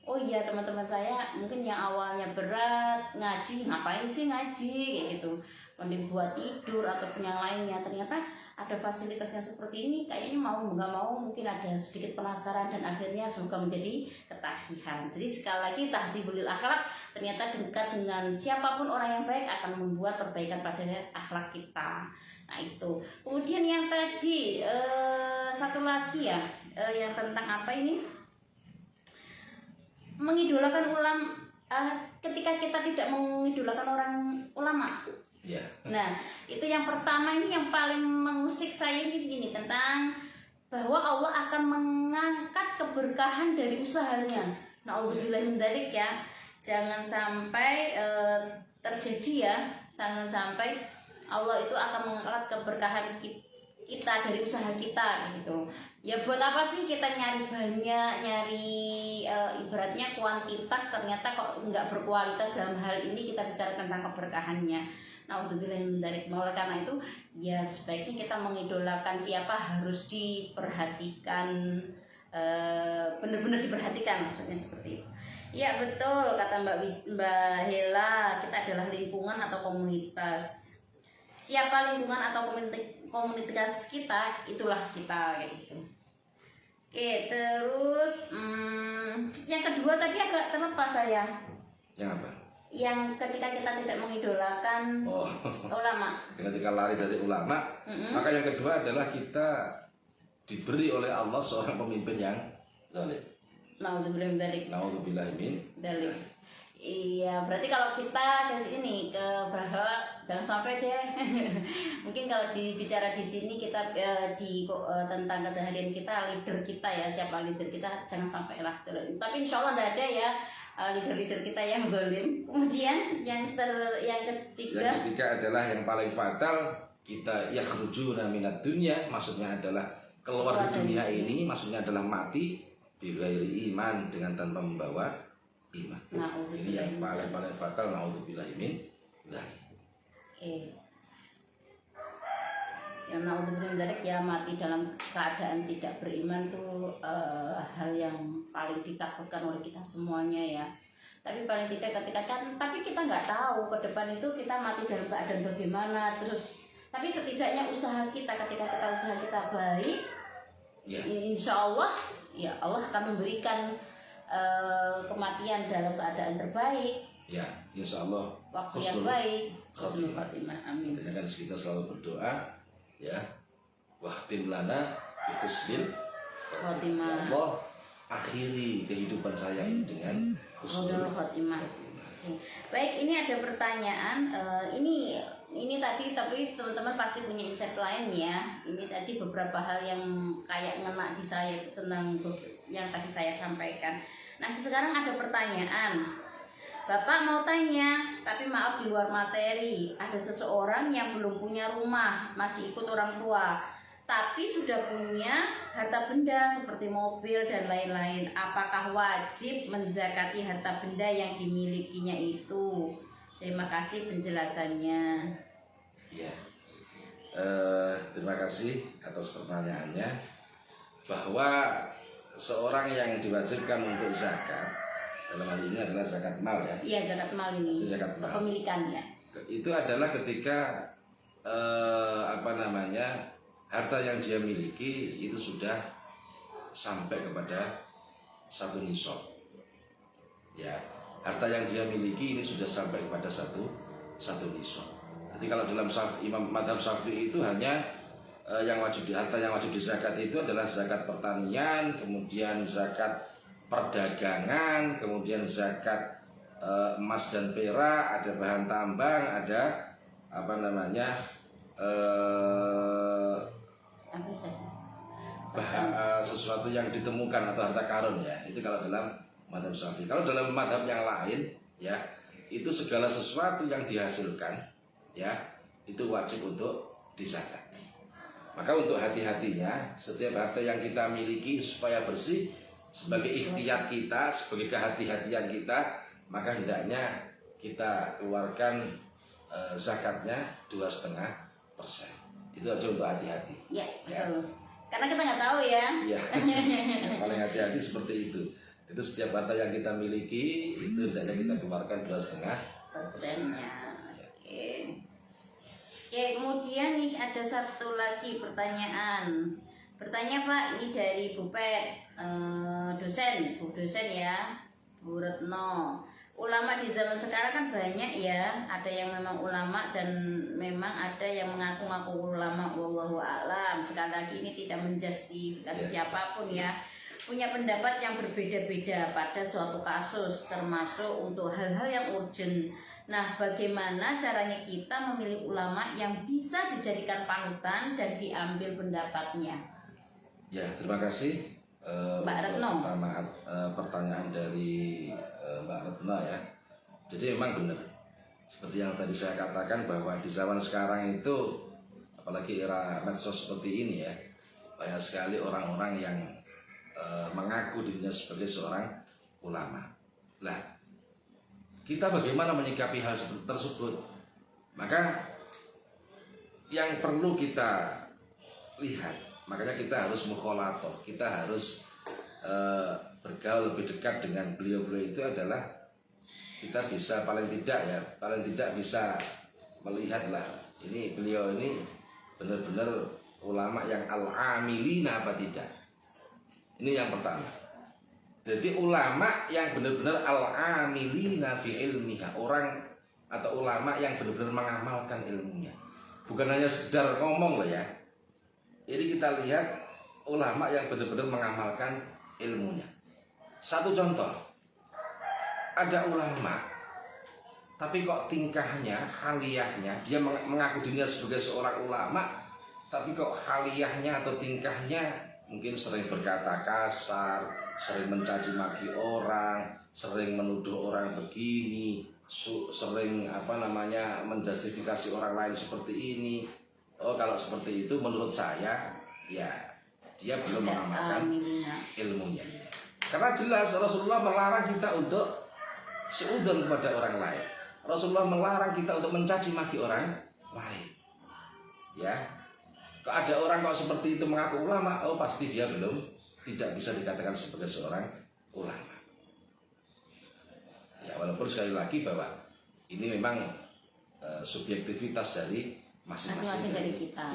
Oh iya, teman-teman saya mungkin yang awalnya berat ngaji, ngapain sih ngaji kayak gitu, mending buat tidur ataupun yang lainnya. Ternyata ada fasilitas yang seperti ini, kayaknya mau nggak mau mungkin ada sedikit penasaran dan akhirnya semoga menjadi ketagihan. Jadi sekali lagi tahdhibul akhlak, ternyata dekat dengan siapapun orang yang baik akan membuat perbaikan pada akhlak kita. Nah itu. Kemudian yang tadi satu lagi ya, yang tentang apa ini? Mengidolakan ketika kita tidak mengidolakan orang ulama. Ya. Nah, itu yang pertama ini yang paling mengusik saya ini gini, tentang bahwa Allah akan mengangkat keberkahan dari usahanya. Nauzubillah min dzalik ya. Jangan sampai terjadi ya, jangan sampai Allah itu akan mengangkat keberkahan kita dari usaha kita gitu. Ya buat apa sih kita nyari banyak, nyari ibaratnya kuantitas, ternyata kok nggak berkualitas. Dalam hal ini kita bicara tentang keberkahannya. Naudzubillah min dzalik. Oleh karena itu ya sebaiknya kita mengidolakan siapa harus diperhatikan, benar-benar diperhatikan, maksudnya seperti itu. Ya betul kata Mbak Hela, kita adalah lingkungan atau komunitas. Siapa lingkungan atau komunitas kita, itulah kita kayak gitu. Oke, terus yang kedua tadi agak terlepas saya. Yang apa? Yang ketika kita tidak mengidolakan ulama. Ketika lari dari ulama, maka yang kedua adalah kita diberi oleh Allah seorang pemimpin yang zalim. Naudzubillah min dzalik. Naudzubillah min dzalik. Iya, berarti kalau kita ke sini ke bahwa jangan sampai deh. Mungkin kalau dibicara di sini kita tentang keseharian kita, leader kita ya, siapa leader kita, jangan sampai lah. Tapi insya Allah tidak ada ya leader-leader kita yang zalim. Kemudian yang ketiga. Yang ketiga adalah yang paling fatal, kita yakhrujuna minad dunya, maksudnya adalah keluar dari dunia ini, maksudnya adalah mati bighairi iman, dengan tanpa membawa iman. Ini yang paling fatal, naudzubillah min dzalik. Yang naudzubillah min dzalik ya, mati dalam keadaan tidak beriman tuh hal yang paling ditakutkan oleh kita semuanya ya. Tapi paling tidak tapi kita nggak tahu ke depan itu kita mati dalam keadaan bagaimana. Terus tapi setidaknya usaha kita, ketika usaha kita baik, insya Allah ya Allah akan memberikan kematian dalam keadaan terbaik. Ya, insya Allah. Waktu yang baik. Husnul Khatimah. Amin. Dengan kita selalu berdoa, ya, wahtim lana bihusnil Khatimah. Ya Allah, akhiri kehidupan saya ini dengan husnul Khatimah. Baik, ini ada pertanyaan. Ini tadi, tapi teman-teman pasti punya insight lain ya. Ini tadi beberapa hal yang kayak ngena di saya tentang yang tadi saya sampaikan. Nah sekarang ada pertanyaan. Bapak mau tanya, tapi maaf di luar materi. Ada seseorang yang belum punya rumah, masih ikut orang tua, tapi sudah punya harta benda seperti mobil dan lain-lain. Apakah wajib menzakati harta benda yang dimilikinya itu? Terima kasih penjelasannya. Ya, terima kasih atas pertanyaannya. Bahwa seorang yang diwajibkan untuk zakat, dalam hal ini adalah zakat mal ya. Iya, zakat mal ini. Zakat mal. Kepemilikannya. Itu adalah ketika harta yang dia miliki itu sudah sampai kepada satu nisab. Ya, harta yang dia miliki ini sudah sampai kepada satu nisab. Jadi kalau dalam Imam Madhab Syafi'i itu hanya harta yang wajib dizakat itu adalah zakat pertanian, kemudian zakat perdagangan, kemudian zakat emas dan perak, ada bahan tambang, ada sesuatu yang ditemukan atau harta karun ya. Itu kalau dalam Madhab Syafi'i. Kalau dalam madhab yang lain ya, itu segala sesuatu yang dihasilkan ya, itu wajib untuk dizakat. Maka untuk hati-hatinya, setiap harta yang kita miliki supaya bersih, sebagai ikhtiyat kita, sebagai kehati-hatian kita, maka hendaknya kita keluarkan zakatnya 2,5%. Itu aja untuk hati-hati. Ya, betul. Karena kita nggak tahu ya. Iya. Paling hati-hati seperti itu. Itu setiap harta yang kita miliki itu hendaknya kita keluarkan 2,5%. Oke. Oke, kemudian nih ada satu lagi pertanyaan. Bertanya Pak, ini dari Bu Pet, dosen, Bu dosen ya, Bu Retno. Ulama di zaman sekarang kan banyak ya, ada yang memang ulama dan memang ada yang mengaku-ngaku ulama, wallahu a'lam. Sekali lagi ini tidak menjustifikasi siapapun ya. Punya pendapat yang berbeda-beda pada suatu kasus, termasuk untuk hal-hal yang urgent. Nah, bagaimana caranya kita memilih ulama yang bisa dijadikan panutan dan diambil pendapatnya? Ya, terima kasih Mbak Retno. Pertanyaan dari Mbak Retno ya. Jadi memang benar, seperti yang tadi saya katakan bahwa di zaman sekarang itu, apalagi era medsos seperti ini ya, banyak sekali orang-orang yang mengaku dirinya sebagai seorang ulama. Lah, kita bagaimana menyikapi hal tersebut? Maka yang perlu kita lihat, makanya kita harus mukhalathah, kita harus bergaul lebih dekat dengan beliau-beliau itu adalah kita bisa paling tidak bisa melihatlah ini beliau ini benar-benar ulama yang al-amilina apa tidak. Ini yang pertama. Jadi ulama yang benar-benar al-amilina fi ilmiha, orang atau ulama yang benar-benar mengamalkan ilmunya. Bukan hanya sekedar ngomong loh ya. Jadi kita lihat ulama yang benar-benar mengamalkan ilmunya. Satu contoh. Ada ulama tapi kok tingkahnya, haliyahnya, dia mengaku dirinya sebagai seorang ulama, tapi kok haliyahnya atau tingkahnya mungkin sering berkata kasar, sering mencaci maki orang, sering menuduh orang begini, sering menjustifikasi orang lain seperti ini. Oh, kalau seperti itu menurut saya ya dia belum mengamalkan ilmunya. Karena jelas Rasulullah melarang kita untuk suudzon kepada orang lain. Rasulullah melarang kita untuk mencaci maki orang lain. Ya. Kalau ada orang kok seperti itu mengaku ulama, oh pasti dia tidak bisa dikatakan sebagai seorang ulama. Ya, walaupun sekali lagi bahwa ini memang subjektivitas dari masing-masing dari kita.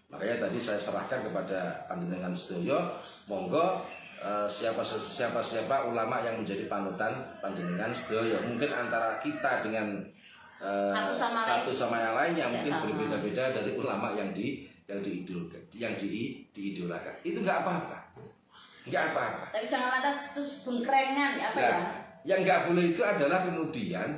Makanya tadi saya serahkan kepada panjenengan sedoyo, monggo siapa ulama yang menjadi panutan panjenengan sedoyo. Mungkin antara kita dengan satu sama yang lainnya mungkin berbeda-beda dari ulama yang diidolakan. Itu nggak apa-apa. Tapi jangan lantas terus bengkrengan apa ya? Yang nggak boleh itu adalah kemudian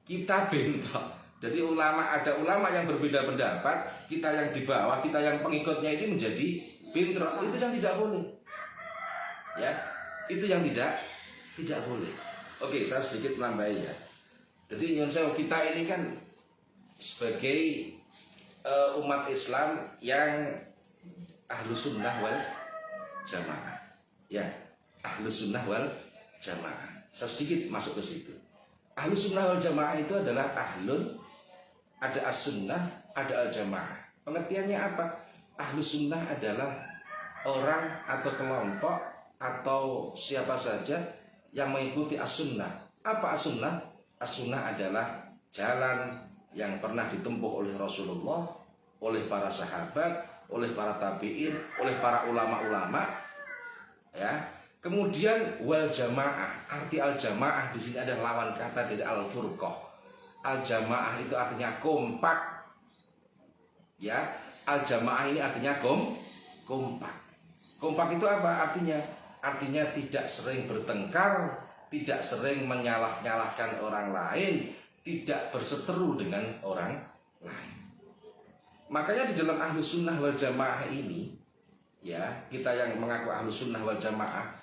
kita bentrok. Jadi ada ulama yang berbeda pendapat, kita yang di bawah, kita yang pengikutnya itu menjadi bentrok. Itu yang tidak boleh. Ya, itu yang tidak boleh. Oke, saya sedikit menambahi ya. Jadi kita ini kan sebagai umat Islam yang ahlu sunnah wal jamaah. Ya, ahlu sunnah wal jamaah. Saya sedikit masuk ke situ. Ahlu sunnah wal jamaah itu adalah ada as-sunnah, ada al-jamaah. Pengertiannya apa? Ahlu sunnah adalah orang atau kelompok atau siapa saja yang mengikuti as-sunnah. Apa as-sunnah? As-sunnah adalah jalan yang pernah ditempuh oleh Rasulullah, oleh para sahabat, oleh para tabi'in, oleh para ulama-ulama. Ya. Kemudian wal jamaah, arti al jamaah di sini ada lawan kata dari al furqah. Al jamaah itu artinya kompak. Ya, al jamaah ini artinya kompak. Kompak itu apa artinya? Artinya tidak sering bertengkar, tidak sering menyalah-nyalahkan orang lain, tidak berseteru dengan orang lain. Makanya di dalam ahlu sunnah wal jamaah ini, ya kita yang mengaku ahlu sunnah wal jamaah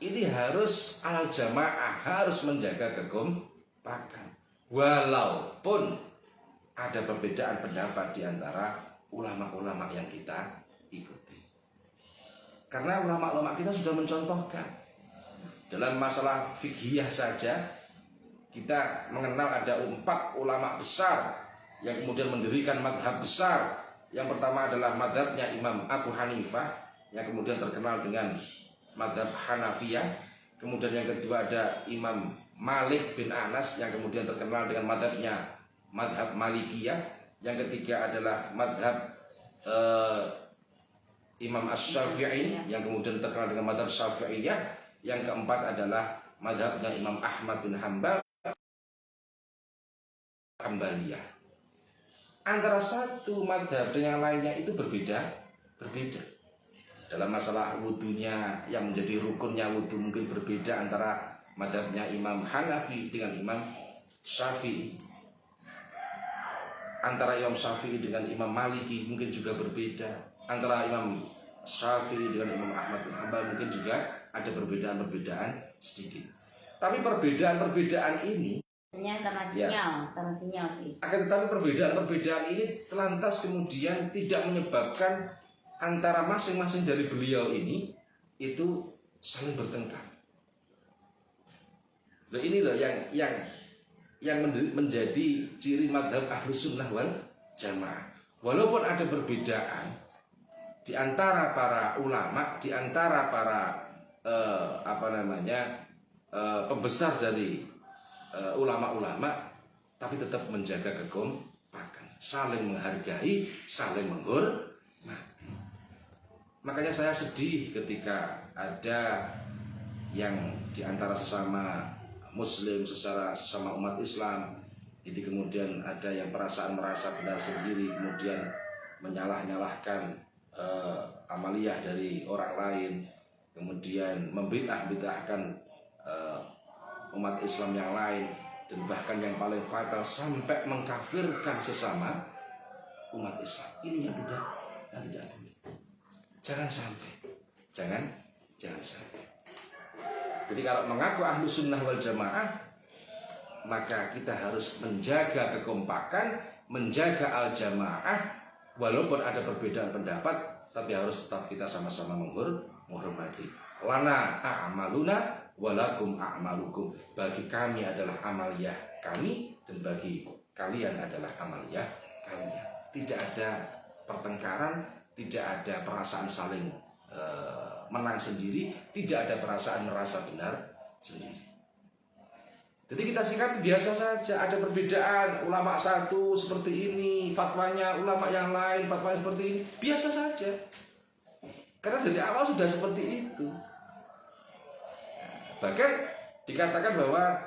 ini harus al jamaah, harus menjaga kekompakan, walaupun ada perbedaan pendapat di antara ulama-ulama yang kita ikuti. Karena ulama-ulama kita sudah mencontohkan dalam masalah fikhiyah saja. Kita mengenal ada 4 ulama besar yang kemudian mendirikan madhab besar. Yang pertama adalah madhabnya Imam Abu Hanifah, yang kemudian terkenal dengan madhab Hanafiyah. Kemudian yang kedua ada Imam Malik bin Anas, yang kemudian terkenal dengan madhabnya madhab Malikiyah. yang ketiga adalah madhab Imam Asy-Syafi'i yang kemudian terkenal dengan madhab Syafi'iyah. Yang keempat adalah madhabnya Imam Ahmad bin Hanbal, Hanbaliyah. Antara satu madhab dengan yang lainnya itu berbeda. Dalam masalah wudhunya yang menjadi rukunnya wudhu mungkin berbeda antara madhabnya Imam Hanafi dengan Imam Syafi'i. Antara Imam Syafi'i dengan Imam Maliki mungkin juga berbeda. Antara Imam Syafi'i dengan Imam Ahmad bin Hanbal mungkin juga ada perbedaan-perbedaan sedikit. Tapi perbedaan-perbedaan ini karena sinyal sih. Akan tetapi perbedaan-perbedaan ini lantas kemudian tidak menyebabkan antara masing-masing dari beliau ini itu saling bertengkar. Nah, ini loh yang menjadi ciri madhab Ahlus Sunnah wal Jamaah. Walaupun ada perbedaan di antara para ulama, di antara para pembesar dari ulama-ulama, tapi tetap menjaga kekompakan, saling menghargai, saling menghormati. Makanya saya sedih ketika ada yang di antara sesama Muslim, sesama umat Islam, itu kemudian ada yang merasa benar sendiri, kemudian menyalah-nyalahkan amaliyah dari orang lain, kemudian membid'ah-bid'ahkan umat Islam yang lain, dan bahkan yang paling fatal sampai mengkafirkan sesama umat Islam. Ini yang tidak boleh. Jangan sampai. Jadi kalau mengaku Ahlus Sunnah wal Jamaah, maka kita harus menjaga kekompakan, menjaga al-jamaah, walaupun ada perbedaan pendapat, tapi harus tetap kita sama-sama menghormati. Lana a'maluna walakum a'malukum. Bagi kami adalah amaliyah kami, dan bagi kalian adalah amaliyah kalian. Tidak ada pertengkaran, tidak ada perasaan saling menang sendiri, tidak ada perasaan merasa benar sendiri. Jadi kita sikapi biasa saja. Ada perbedaan, ulama satu seperti ini fatwanya, ulama yang lain fatwanya seperti ini, biasa saja. Karena dari awal sudah seperti itu. Bahkan dikatakan bahwa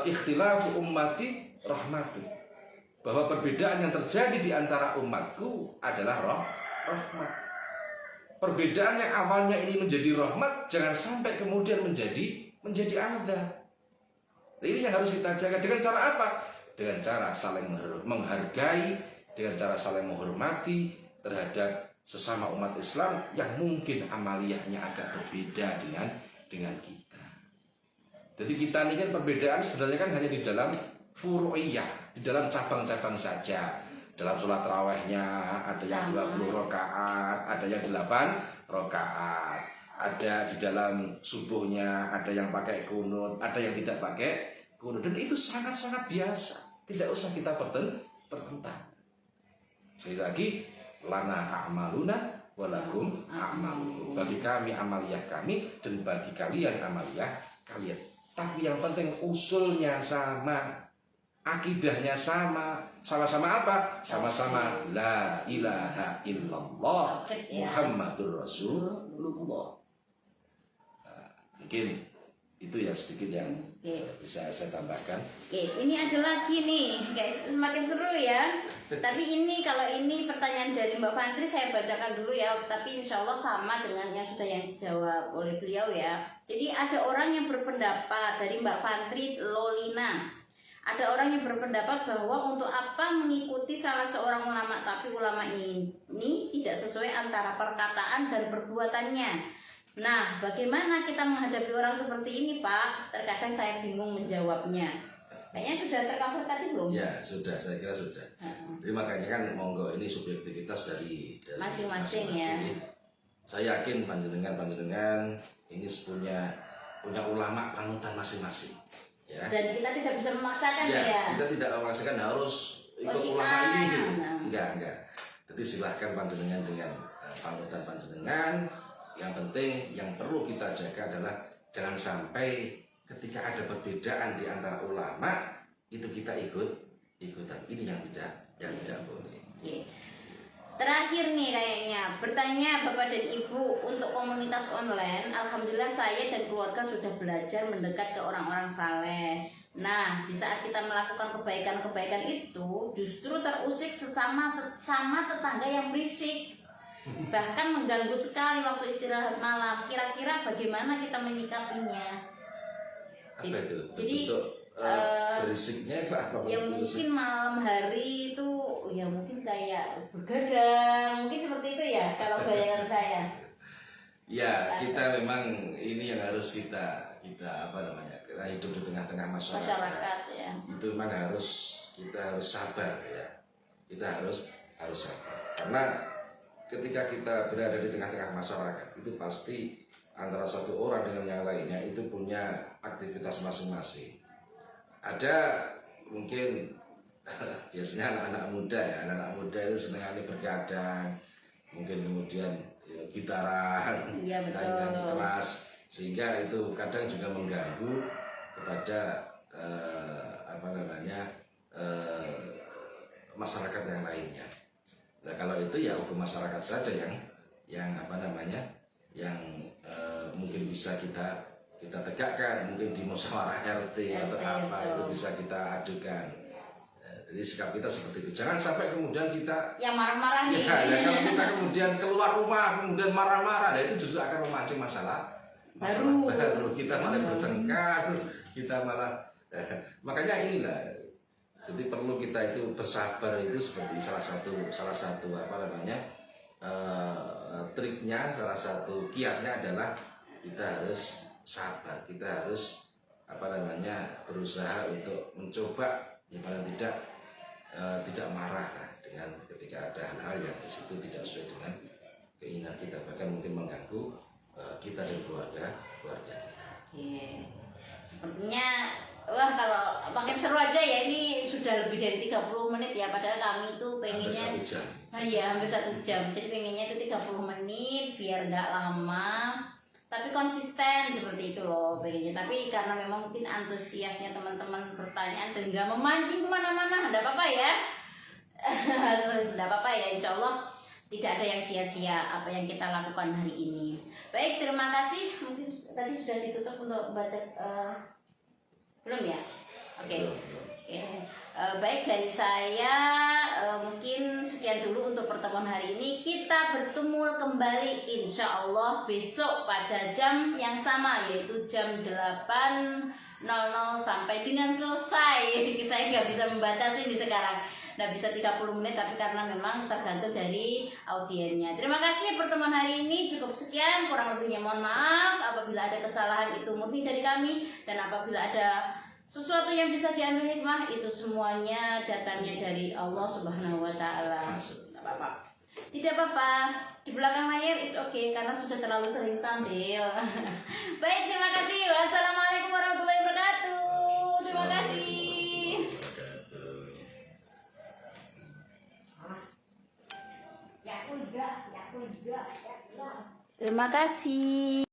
ikhtilafu ummati rahmatu, bahwa perbedaan yang terjadi di antara umatku adalah rahmat. Perbedaan yang awalnya ini menjadi rahmat jangan sampai kemudian menjadi adab. Ini yang harus kita jaga. Dengan cara apa? Dengan cara saling menghargai, dengan cara saling menghormati terhadap sesama umat Islam yang mungkin amaliyahnya agak berbeda dengan kita. Jadi kita ini kan perbedaan sebenarnya kan hanya di dalam furu'iyah, di dalam cabang-cabang saja. Dalam sholat rawehnya ada yang 20 rakaat, ada yang 8 rakaat. Ada di dalam subuhnya ada yang pakai kunut, ada yang tidak pakai kunut. Dan itu sangat-sangat biasa. Tidak usah kita bertentang. Sekali lagi, lana a'maluna walakum a'malukum. Bagi kami amaliyah kami, dan bagi kalian amaliyah kalian. Tapi yang penting usulnya sama, akidahnya sama-sama apa? Sama-sama la ilaha illallah Muhammadur Rasulullah. Mungkin itu ya sedikit yang bisa saya tambahkan. Ini ada lagi nih, guys, semakin seru ya. Tapi ini kalau ini pertanyaan dari Mbak Fantri saya bacakan dulu ya. Tapi insya Allah sama dengan yang sudah dijawab oleh beliau ya. Jadi ada orang yang berpendapat dari Mbak Fantri Lolina. Ada orang yang berpendapat bahwa untuk apa mengikuti salah seorang ulama, tapi ulama ini tidak sesuai antara perkataan dan perbuatannya. Nah, bagaimana kita menghadapi orang seperti ini, Pak? Terkadang saya bingung menjawabnya. Kayaknya sudah tercover tadi belum? Ya, sudah, saya kira sudah. Jadi makanya kan monggo ini subjektivitas dari masing-masing ya. Saya yakin panjenengan ini punya ulama panutan masing-masing. Ya. Dan kita tidak bisa memaksakan ya. Kita tidak memaksakan harus ikut ulama ini gitu. Enggak. Jadi silahkan panjenengan dengan panutan panjenengan. Yang penting yang perlu kita jaga adalah jangan sampai ketika ada perbedaan di antara ulama itu kita ikut ikutan. Ini yang tidak boleh. Oke. Terakhir nih kayaknya bertanya Bapak dan Ibu, untuk komunitas online, alhamdulillah saya dan keluarga sudah belajar mendekat ke orang-orang saleh. Nah, di saat kita melakukan kebaikan-kebaikan itu justru terusik sama tetangga yang berisik, bahkan mengganggu sekali waktu istirahat malam. Kira-kira bagaimana kita menyikapinya? Apa itu? Jadi berisiknya itu apa? Ya mungkin malam hari itu ya mungkin kayak bergadang, mungkin seperti itu ya kalau bayangan saya. Ya, kita memang ini yang harus kita apa namanya? Kita hidup di tengah-tengah masyarakat Ya. Itu memang kita harus sabar ya. Kita harus sabar. Karena ketika kita berada di tengah-tengah masyarakat itu pasti antara satu orang dengan yang lainnya itu punya aktivitas masing-masing. Ada mungkin biasanya anak-anak muda itu senang bergadang, mungkin kemudian ya, gitaran, Iya, betul. nyanyi keras, sehingga itu kadang juga mengganggu kepada masyarakat yang lainnya. Nah kalau itu ya hukum masyarakat saja yang mungkin bisa kita tegakkan, mungkin di musyawarah RT atau apa itu bisa kita adukan. Jadi sikap kita seperti itu. Jangan sampai kemudian kita yang marah-marah nih. Ya, kalau kita kemudian keluar rumah kemudian marah-marah, itu justru akan memancing masalah baru. Kita malah bertengkar, kita malah makanya inilah. Jadi perlu kita itu bersabar, itu seperti salah satu triknya, salah satu kiatnya adalah kita harus sabar, kita harus berusaha untuk mencoba ya paling tidak marah dengan ketika ada hal-hal yang di situ tidak sesuai dengan keinginan kita, bahkan mungkin mengganggu kita dan keluarga kita. Sepertinya kalau makin seru aja ya, ini sudah lebih dari 30 menit ya, padahal kami itu pengennya hampir 1 jam. Jadi pengennya itu 30 menit biar nggak lama, tapi konsisten seperti itu loh pengennya. Tapi karena memang mungkin antusiasnya teman-teman pertanyaan sehingga memancing kemana-mana. Tidak apa-apa ya. Tidak apa-apa ya, insya Allah tidak ada yang sia-sia apa yang kita lakukan hari ini. Baik, terima kasih. Mungkin tadi sudah ditutup untuk baca belum ya? Oke. Baik, dari saya mungkin sekian dulu untuk pertemuan hari ini. Kita bertemu kembali insya Allah besok pada jam yang sama, yaitu jam 8.00 sampai dengan selesai. Saya nggak bisa membatasi di sekarang, nggak bisa 30 menit, tapi karena memang tergantung dari audiennya. Terima kasih, pertemuan hari ini cukup sekian, kurang lebihnya mohon maaf. Apabila ada kesalahan itu murni dari kami, dan apabila ada sesuatu yang bisa diambil hikmah, itu semuanya datangnya dari Allah Subhanahu wa Ta'ala. Tidak apa-apa. Tidak apa-apa, di belakang layar it's okay karena sudah terlalu sering tampil. Baik, terima kasih. Wassalamualaikum warahmatullahi wabarakatuh. Terima kasih. Terima kasih.